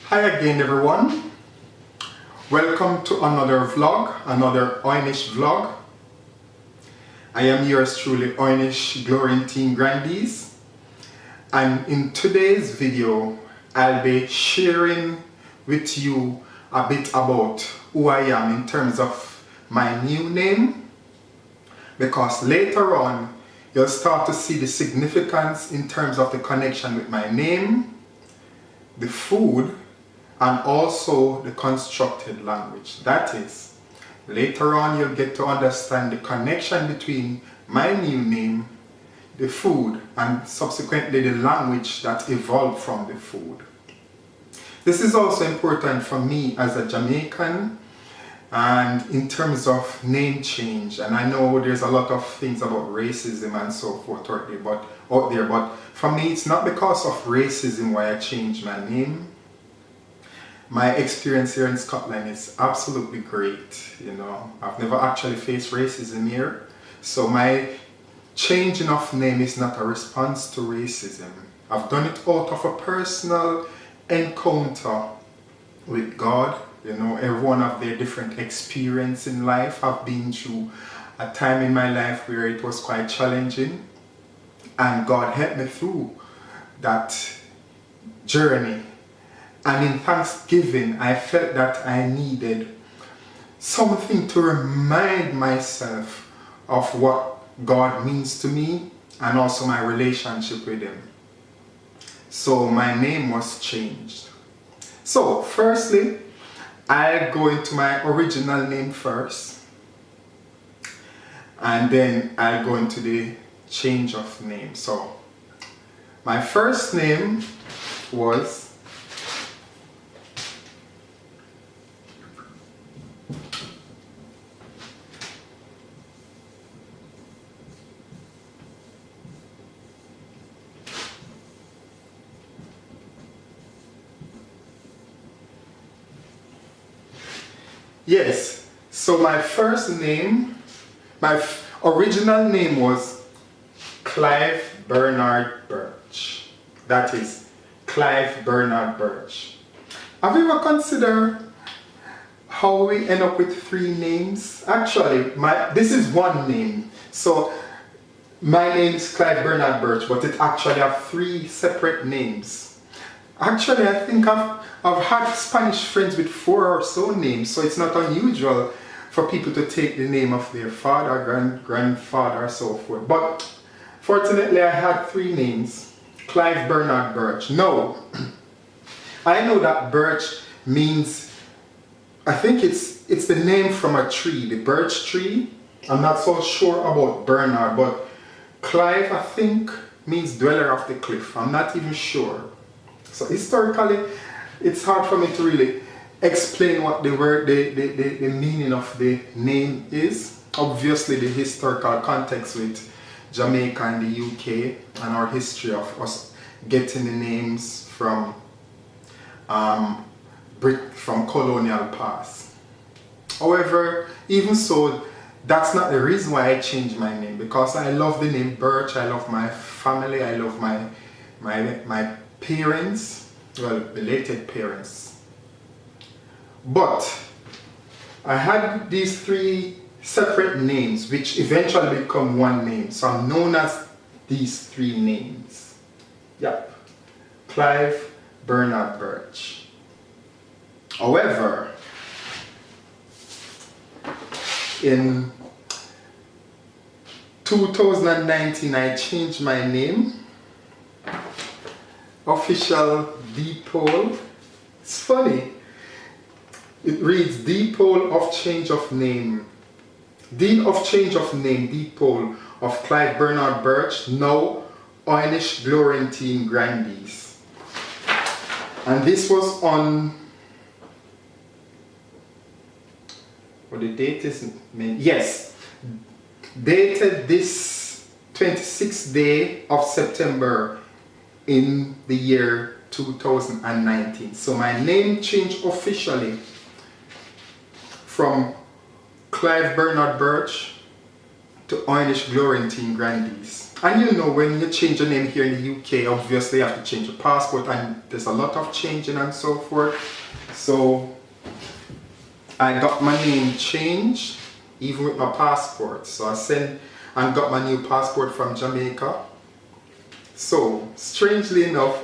Hi again everyone, welcome to another vlog, another Oy'Nissh vlog. I am yours truly, Oy'Nissh Grandiece, and in today's video I'll be sharing with you a bit about who I am in terms of my new name, because later on you'll start to see the significance in terms of the connection with my name, the food, and also the constructed language. That is, later on you'll get to understand the connection between my new name, the food, and subsequently the language that evolved from the food. This is also important for me as a Jamaican, and in terms of name change, and I know there's a lot of things about racism and so forth out there, but for me it's not because of racism why I changed my name. My experience here in Scotland is absolutely great. I've never actually faced racism here, so my changing of name is not a response to racism. I've done it out of a personal encounter with God. Everyone have their different experience in life. I've been through a time in my life where it was quite challenging, and God helped me through that journey. And in Thanksgiving, I felt that I needed something to remind myself of what God means to me and also my relationship with Him. So my name was changed. So firstly, I'll go into my original name first, and then I'll go into the change of name. So my first name was so my first name, my original name was Clive Bernard Birch. That is Clive Bernard Birch. Have you ever considered how we end up with three names? Actually, this is one name. So my name is Clive Bernard Birch, but it actually have three separate names. Actually, I think I've had Spanish friends with 4 or so names, so it's not unusual for people to take the name of their father, grandfather, or so forth. But fortunately, I had 3 names. Clive Bernard Birch. No, I know that birch means, I think it's the name from a tree, the birch tree. I'm not so sure about Bernard, but Clive, I think, means dweller of the cliff. I'm not even sure. So historically, it's hard for me to really explain what the word, the meaning of the name is. Obviously, the historical context with Jamaica and the UK and our history of us getting the names from colonial past. However, even so, that's not the reason why I changed my name, because I love the name Birch. I love my family. I love my parents, well, belated parents. But I had these 3 separate names which eventually become one name. So I'm known as these 3 names. Yep. Clive Bernard Birch. However, in 2019 I changed my name. Official depot. It's funny. It reads Depot of Change of Name. Deed of Change of Name, Depot of Clive Bernard Birch, now Oy'Nissh Grandiece. And this was on, what the date is, yes, dated this 26th day of September in the year 2019. So my name changed officially from Clive Bernard Birch to Oy'Nissh Grandiece. And you know, when you change your name here in the UK, obviously you have to change your passport, and there's a lot of changing and so forth. So I got my name changed, even with my passport. So I sent and got my new passport from Jamaica. So, strangely enough,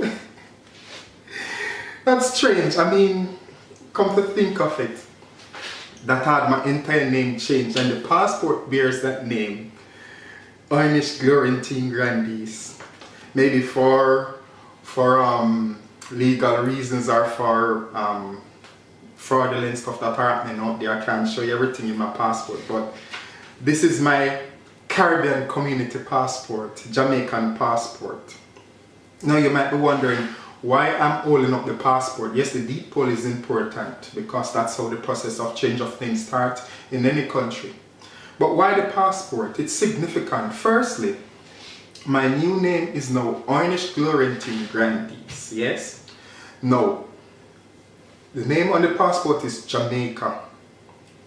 that's strange. I mean, come to think of it, that had my entire name changed, and the passport bears that name, Oy'Nissh Grandiece. Maybe for legal reasons or for fraudulent stuff that are happening out there. I can't show you everything in my passport, but this is my Caribbean community passport, Jamaican passport. Now you might be wondering why I'm holding up the passport. Yes, the deed poll is important because that's how the process of change of name starts in any country. But why the passport? It's significant. Firstly, my new name is now Oy'Nissh Grandiece. Yes? No. The name on the passport is Jamaica.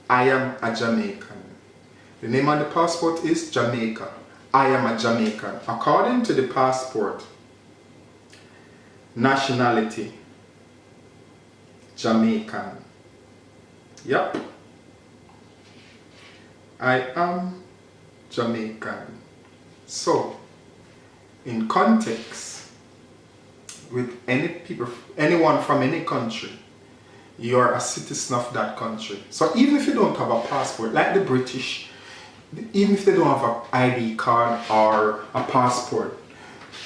I am a Jamaican. The name on the passport is Jamaica. I am a Jamaican. According to the passport, nationality, Jamaican. Yep. I am Jamaican. So, in context, with anyone from any country, you are a citizen of that country. So even if you don't have a passport, like the British, even if they don't have an ID card or a passport,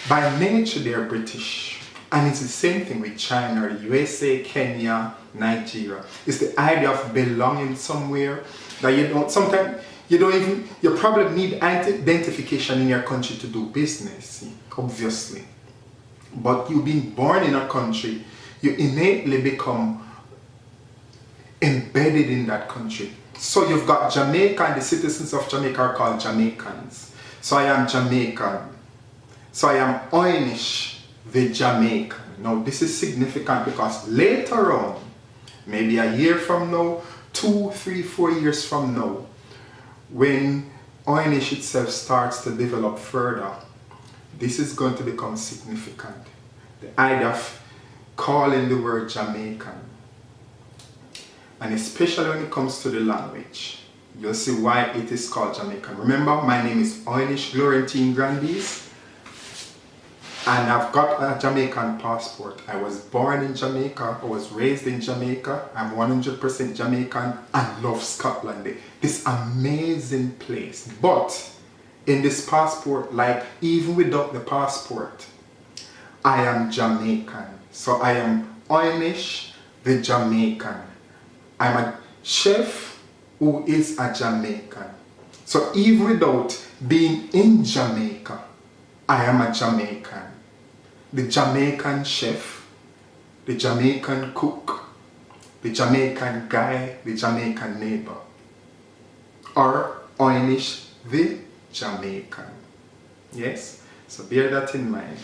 by nature they are British. And it's the same thing with China, or the USA, Kenya, Nigeria. It's the idea of belonging somewhere that you don't, sometimes you probably need identification in your country to do business, obviously. But you being born in a country, you innately become embedded in that country. So you've got Jamaica, and the citizens of Jamaica are called Jamaicans. So I am Jamaican. So I am Oy'Nissh the Jamaican. Now this is significant because later on, maybe a year from now, 2, 3, 4 years from now, when Oy'Nissh itself starts to develop further, this is going to become significant. The idea of calling the word Jamaican. And especially when it comes to the language, you'll see why it is called Jamaican. Remember, my name is Oy'Nissh Grandiece, and I've got a Jamaican passport. I was born in Jamaica, I was raised in Jamaica, I'm 100% Jamaican, and love Scotland, this amazing place. But in this passport, like even without the passport, I am Jamaican. So I am Oy'Nissh the Jamaican. I'm a chef who is a Jamaican. So even without being in Jamaica, I am a Jamaican. The Jamaican chef, the Jamaican cook, the Jamaican guy, the Jamaican neighbor. Or Oy'Nissh the Jamaican. Yes? So bear that in mind.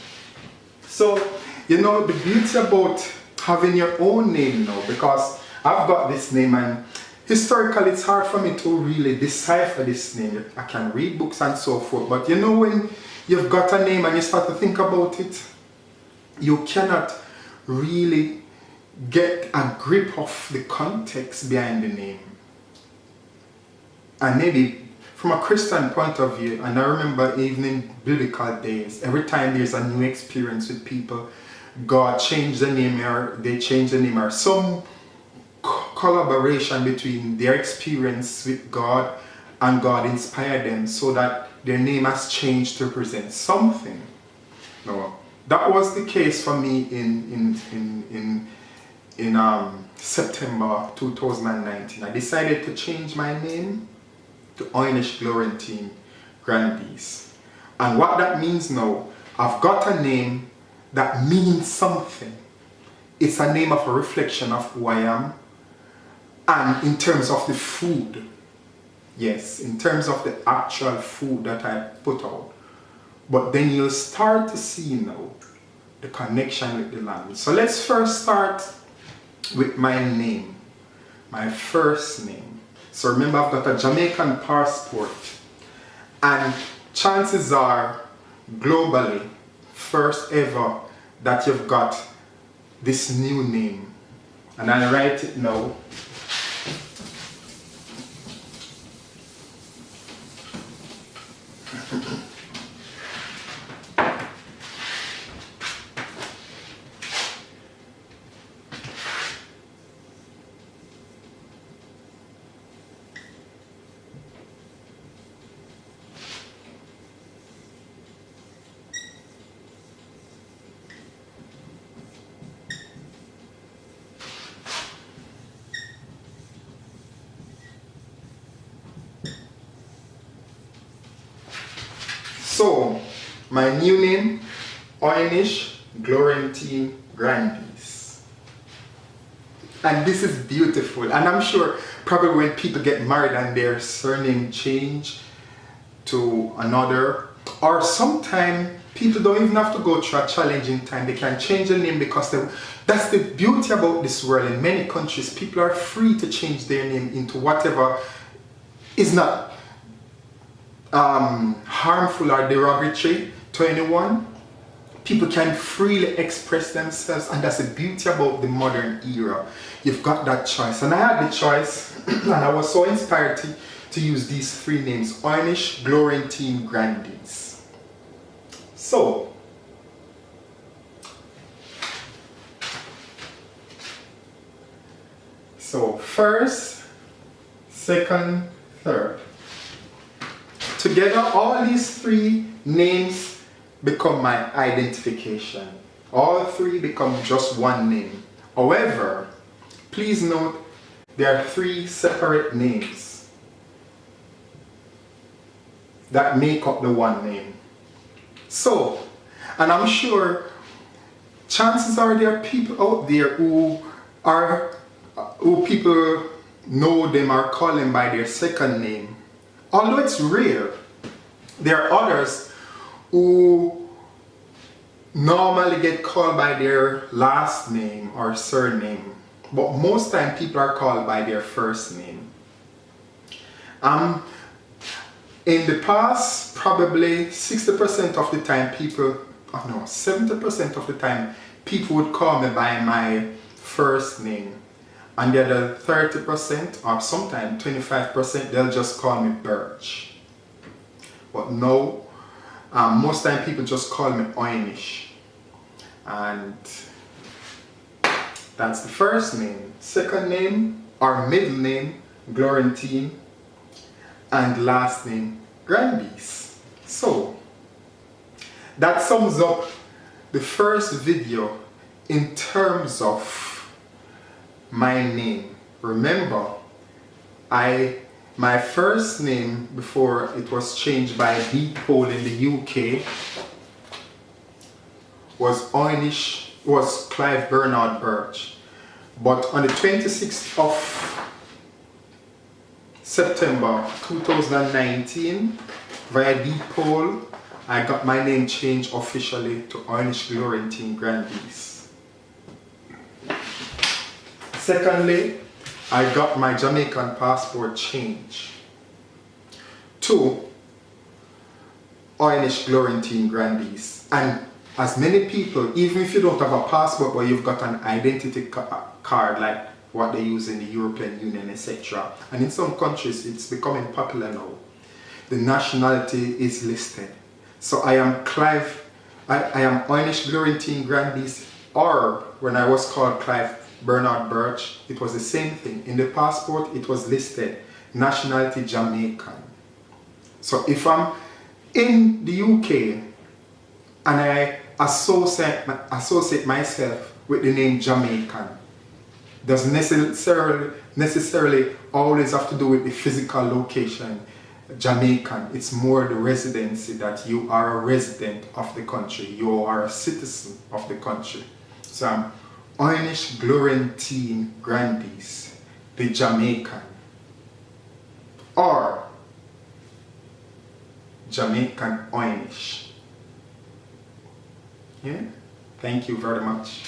So, you know, the beauty about having your own name now, because I've got this name, and historically it's hard for me to really decipher this name. I can read books and so forth, but you know, when you've got a name and you start to think about it, you cannot really get a grip of the context behind the name. And maybe from a Christian point of view, and I remember even in biblical days, every time there's a new experience with people, God changed the name, or they changed the name, or some collaboration between their experience with God and God inspired them so that their name has changed to represent something. Now, that was the case for me in September 2019. I decided to change my name to Oy'Nissh Grandiece. And what that means now, I've got a name that means something. It's a name of a reflection of who I am. And in terms of the food, yes, in terms of the actual food that I put out. But then you'll start to see now the connection with the language. So let's first start with my name, my first name. So remember, I've got a Jamaican passport, And chances are, globally, first ever that you've got this new name. And I'll write it now. So, my new name, Oy'Nissh Grandiece. And this is beautiful. And I'm sure probably when people get married and their surname change to another, or sometimes people don't even have to go through a challenging time. They can change the name because that's the beauty about this world. In many countries, people are free to change their name into whatever is not harmful or derogatory to anyone. People can freely express themselves, and that's the beauty about the modern era. You've got that choice, and I had the choice and I was so inspired to use these three names, Oy'Nissh Grandiece. So first, second, third. Together, all these three names become my identification. All three become just one name. However, please note there are three separate names that make up the one name. So, and I'm sure chances are there are people out there who people know them or call them by their second name. Although it's rare, there are others who normally get called by their last name or surname, but most time people are called by their first name. In the past, probably 60% of the time 70% of the time people would call me by my first name. And the other 30% or sometimes 25% they'll just call me Birch. But no, most time people just call me Oy'Nissh. And that's the first name. Second name or middle name, Glorantine, and last name, Grandiece. So that sums up the first video in terms of my name. Remember, my first name before it was changed by a deed poll in the UK was Clive Bernard Birch. But on the 26th of September 2019, via deed poll, I got my name changed officially to Oy'Nissh Grandiece. Secondly, I got my Jamaican passport changed to Oy'Nissh Grandiece. And as many people, even if you don't have a passport but you've got an identity card like what they use in the European Union, etc. And in some countries it's becoming popular now. The nationality is listed. So I am Oy'Nissh Grandiece, or when I was called Clive Bernard Birch, it was the same thing. In the passport it was listed nationality Jamaican. So if I'm in the UK and I associate myself with the name Jamaican, doesn't necessarily always have to do with the physical location Jamaican. It's more the residency, that you are a resident of the country, you are a citizen of the country. So I'm Oy'Nissh Grandiece, the Jamaican, or Jamaican Oy'Nissh. Yeah? Thank you very much.